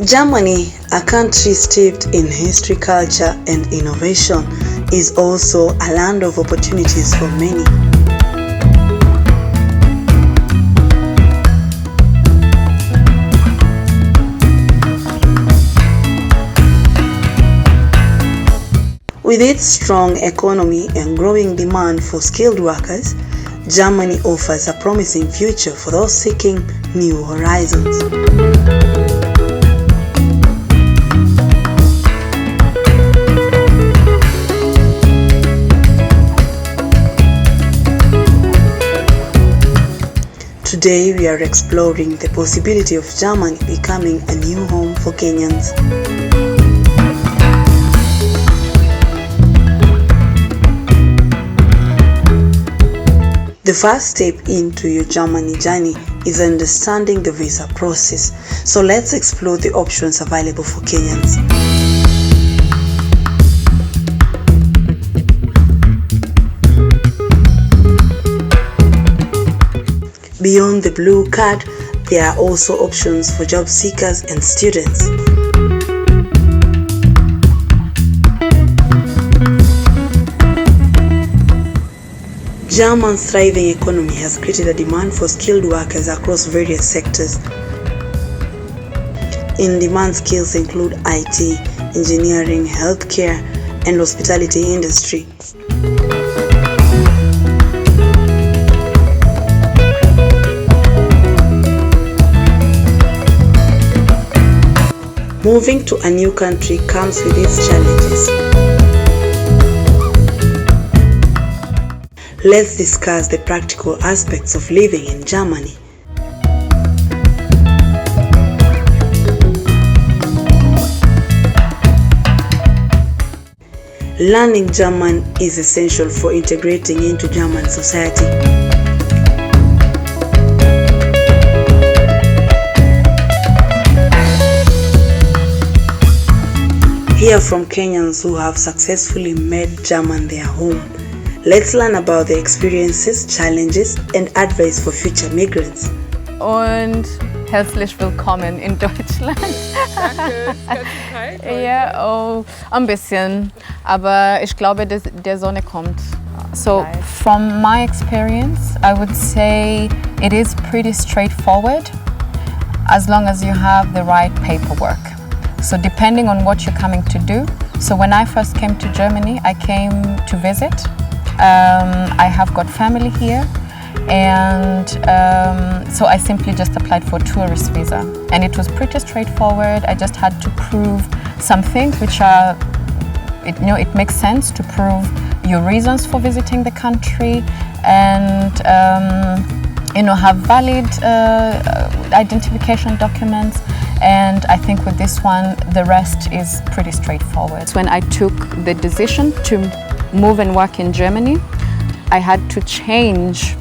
Germany, a country steeped in history, culture, and innovation, is also a land of opportunities for many. With its strong economy and growing demand for skilled workers, Germany offers a promising future for those seeking new horizons. Today we are exploring the possibility of Germany becoming a new home for Kenyans. The first step into your Germany journey is understanding the visa process. So let's explore the options available for Kenyans. Beyond the blue card, there are also options for job seekers and students. Germany's thriving economy has created a demand for skilled workers across various sectors. In-demand skills include IT, engineering, healthcare, and hospitality industry. Moving to a new country comes with its challenges. Let's discuss the practical aspects of living in Germany. Learning German is essential for integrating into German society. Hear from Kenyans who have successfully made German their home. Let's learn about the experiences, challenges, and advice for future migrants. Und herzlich willkommen in Deutschland. Danke, ist ganz kalt heute. Ja, oh, ein bisschen, aber ich glaube, der Sonne kommt. So, from my experience, I would say it is pretty straightforward as long as you have the right paperwork. So depending on what you're coming to do. So when I first came to Germany, I came to visit. I have got family here, and so I simply just applied for a tourist visa, and it was pretty straightforward. I just had to prove some things which are, it makes sense to prove your reasons for visiting the country, and have valid identification documents. And I think with this one, the rest is pretty straightforward. When I took the decision to move and work in Germany, I had to change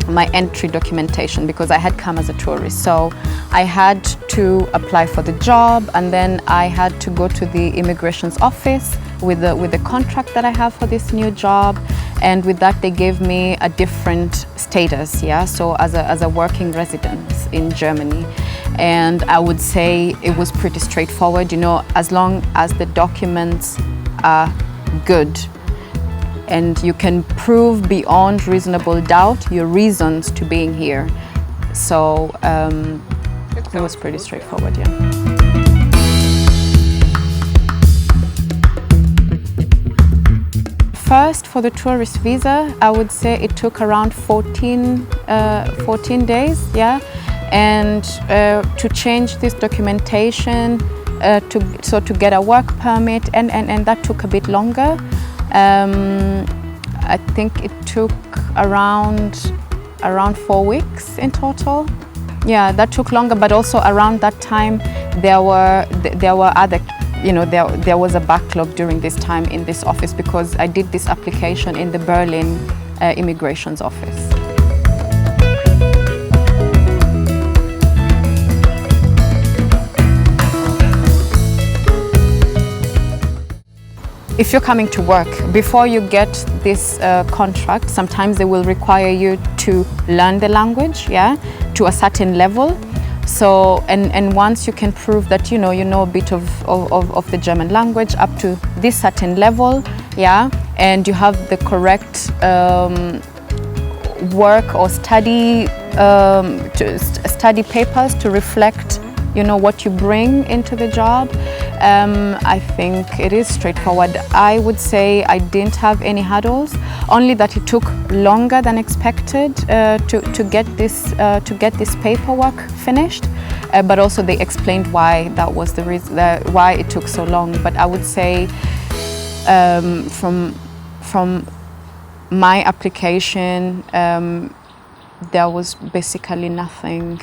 my entry documentation because I had come as a tourist. So I had to apply for the job, and then I had to go to the immigration's office with the contract that I have for this new job. And with that, they gave me a different status, so as a working resident in Germany. And I would say it was pretty straightforward, as long as the documents are good and you can prove beyond reasonable doubt your reasons to being here. So it was pretty straightforward, First, for the tourist visa, I would say it took around 14 days, and to change this documentation, to get a work permit, and that took a bit longer. I think it took around 4 weeks in total. Yeah, that took longer, but also around that time there were other, there was a backlog during this time in this office because I did this application in the Berlin immigration's office. If you're coming to work, before you get this contract, sometimes they will require you to learn the language, to a certain level. So, and once you can prove that you know a bit of the German language up to this certain level, yeah, and you have the correct work or study study papers to reflect what you bring into the job, I think it is straightforward. I would say I didn't have any hurdles, only that it took longer than expected to get this paperwork finished. But also they explained why that was the reason, why it took so long. But I would say from my application, there was basically nothing,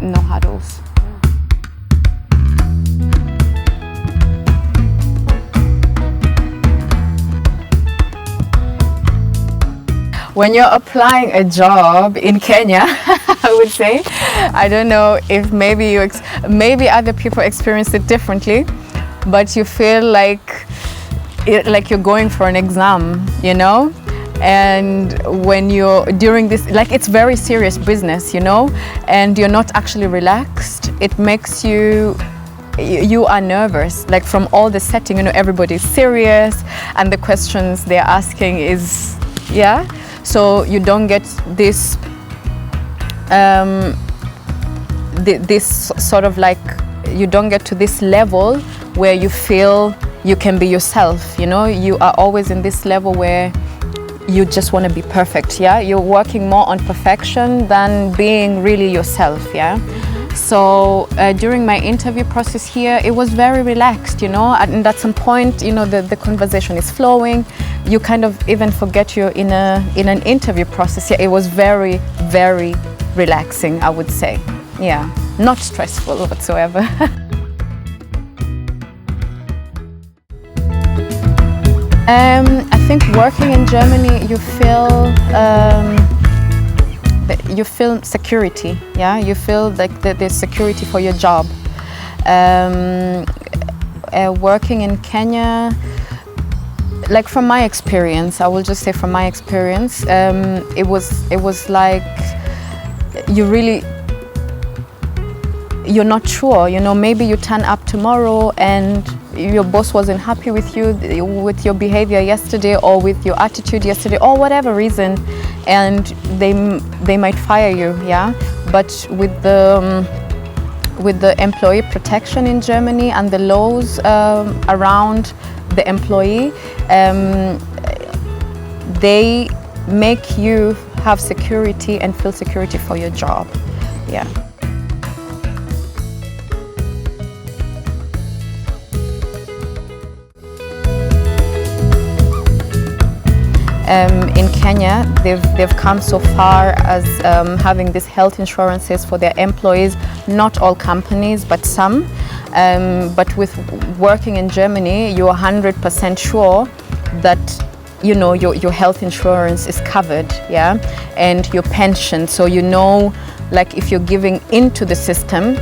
no hurdles. When you're applying a job in Kenya, I would say, I don't know if maybe other people experience it differently, but you feel like you're going for an exam, and when you're during this, like, it's very serious business, and you're not actually relaxed, it makes you are nervous, like from all the setting, everybody's serious and the questions they're asking is, yeah. So you don't get this this sort of like, you don't get to this level where you feel you can be yourself, you are always in this level where you just want to be perfect, yeah. You're working more on perfection than being really yourself, yeah. So during my interview process here, it was very relaxed, and at some point, the conversation is flowing. You kind of even forget you're in an interview process. Yeah, it was very, very relaxing, I would say. Yeah, not stressful whatsoever. I think working in Germany, you feel security. Yeah, you feel like there's security for your job. Working in Kenya, like from my experience, I will just say from my experience, it was like you're not sure, maybe you turn up tomorrow and your boss wasn't happy with you, with your behavior yesterday or with your attitude yesterday or whatever reason, and they might fire you, yeah. But with the employee protection in Germany and the laws around the employee, they make you have security and feel security for your job, yeah. In Kenya, they've come so far as having these health insurances for their employees. Not all companies, but some. But with working in Germany, you're 100% sure that your health insurance is covered, yeah, and your pension. So like if you're giving into the system,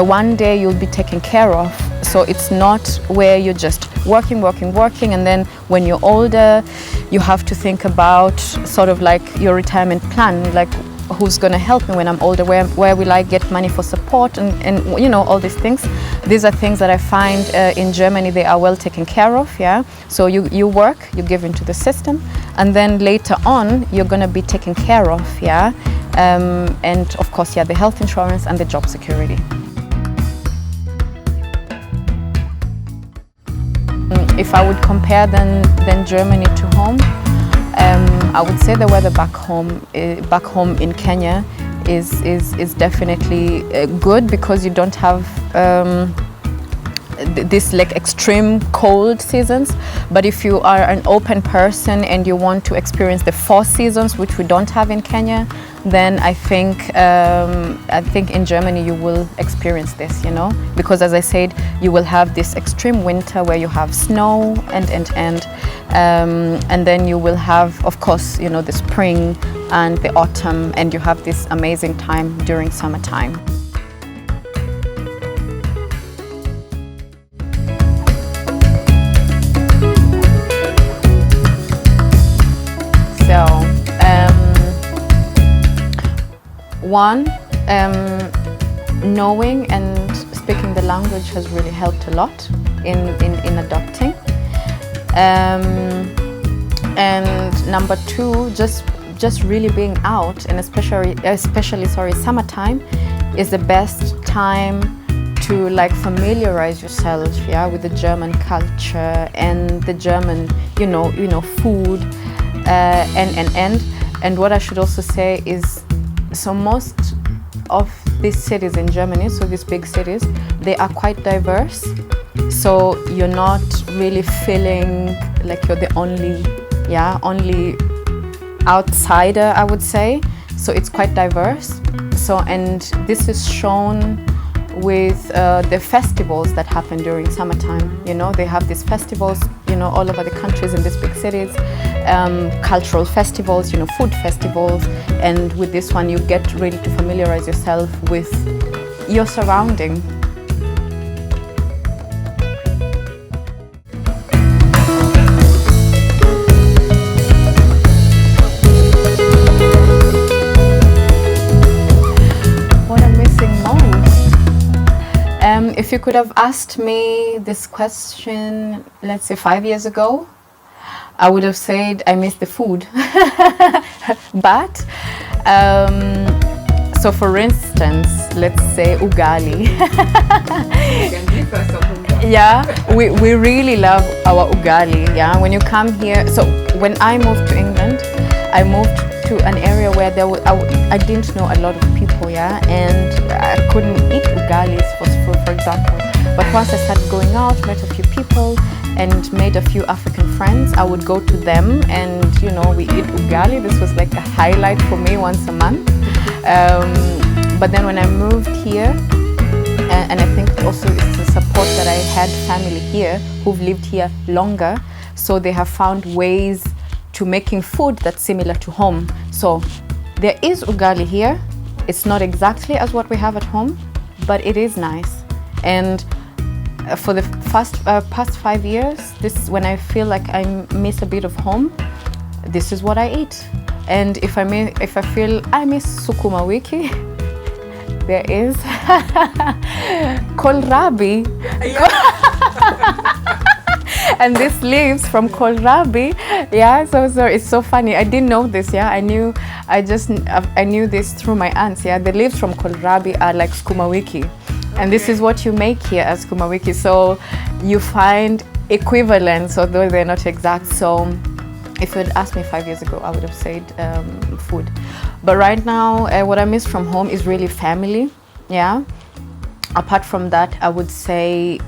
one day you'll be taken care of. So it's not where you're just working, and then when you're older, you have to think about sort of like your retirement plan, like who's going to help me when I'm older, where will I get money for support, and all these things. These are things that I find in Germany they are well taken care of, yeah. So you work, you give into the system, and then later on you're going to be taken care of, yeah. And of course, yeah, the health insurance and the job security. If I would compare then Germany to home, I would say the weather back home in Kenya is definitely good, because you don't have this like extreme cold seasons. But if you are an open person and you want to experience the 4 seasons, which we don't have in Kenya, then I think in Germany you will experience this, because as I said, you will have this extreme winter where you have snow and then you will have, of course, the spring and the autumn, and you have this amazing time during summertime. One, knowing and speaking the language has really helped a lot in adopting. And number two, just really being out, and especially summertime is the best time to like familiarize yourself, yeah, with the German culture and the German, food, and what I should also say is, so most of these cities in Germany, so these big cities, they are quite diverse. So you're not really feeling like you're the only outsider, I would say. So it's quite diverse. So, and this is shown with the festivals that happen during summertime. They have these festivals, all over the countries in these big cities, cultural festivals, food festivals. And with this one, you get ready to familiarize yourself with your surrounding. If you could have asked me this question, let's say 5 years ago, I would have said I miss the food. But, so for instance, let's say ugali. Yeah, we really love our ugali. Yeah, when you come here, so when I moved to England, I moved to an area where I didn't know a lot of people, yeah, and I couldn't eat ugalis, for example. But once I started going out, met a few people, and made a few African friends, I would go to them, and we eat ugali. This was like a highlight for me once a month. But then when I moved here, and I think also it's the support that I had family here who've lived here longer, so they have found ways to making food that's similar to home. So there is ugali here. It's not exactly as what we have at home, but it is nice. And for the past 5 years, this when I feel like I miss a bit of home, this is what I eat. And if I feel I miss sukuma wiki, there is kohlrabi. And this leaves from kohlrabi, yeah. So it's so funny. I didn't know this, yeah. I knew this through my aunts, yeah. The leaves from kohlrabi are like sukuma wiki, and this is what you make here as sukuma wiki. So you find equivalents, although they're not exact. So if you had asked me 5 years ago, I would have said food. But right now, what I miss from home is really family, yeah. Apart from that, I would say.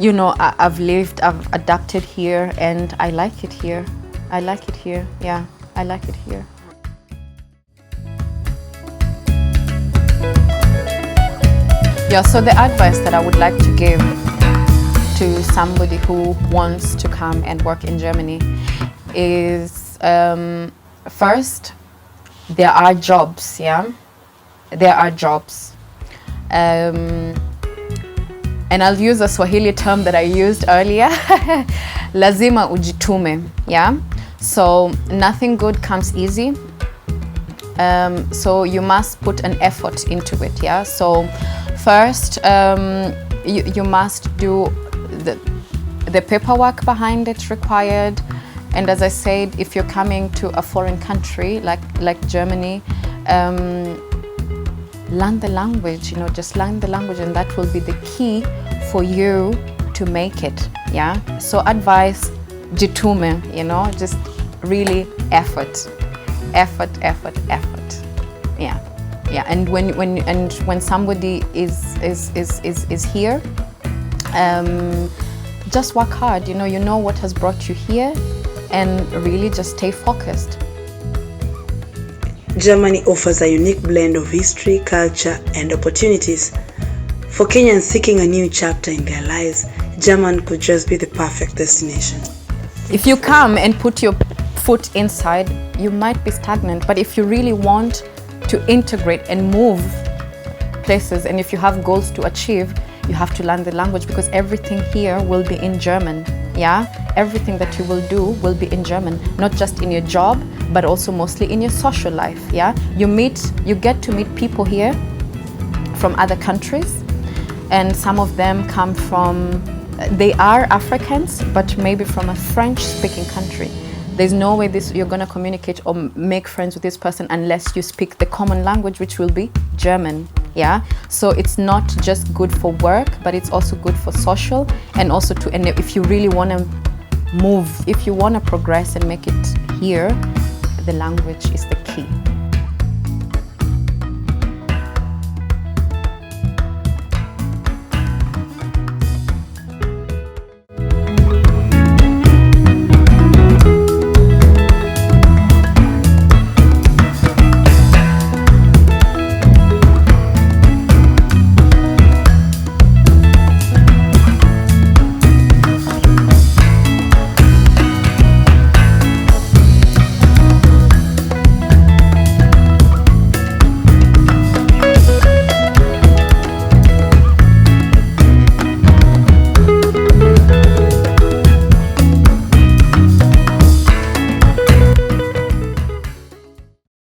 I've adapted here, and I like it here. Yeah, I like it here. Yeah, so the advice that I would like to give to somebody who wants to come and work in Germany is, first, there are jobs, yeah? There are jobs. And I'll use a Swahili term that I used earlier, lazima ujitume, yeah? So nothing good comes easy. So you must put an effort into it, yeah? So first, you must do the paperwork behind it required. And as I said, if you're coming to a foreign country like Germany, learn the language, just learn the language, and that will be the key for you to make it, yeah? So advice, jitume, just really effort, yeah. And when somebody is here, just work hard, you know what has brought you here, and really just stay focused. Germany offers a unique blend of history, culture, and opportunities. For Kenyans seeking a new chapter in their lives, Germany could just be the perfect destination. If you come and put your foot inside, you might be stagnant. But if you really want to integrate and move places, and if you have goals to achieve, you have to learn the language, because everything here will be in German. Yeah, everything that you will do will be in German, not just in your job, but also mostly in your social life. Yeah, you get to meet people here from other countries, and some of them come from, they are Africans, but maybe from a French-speaking country. There's no way you're going to communicate or make friends with this person unless you speak the common language, which will be German. Yeah, so it's not just good for work, but it's also good for social, and also and if you really want to move, if you want to progress and make it here, the language is the key.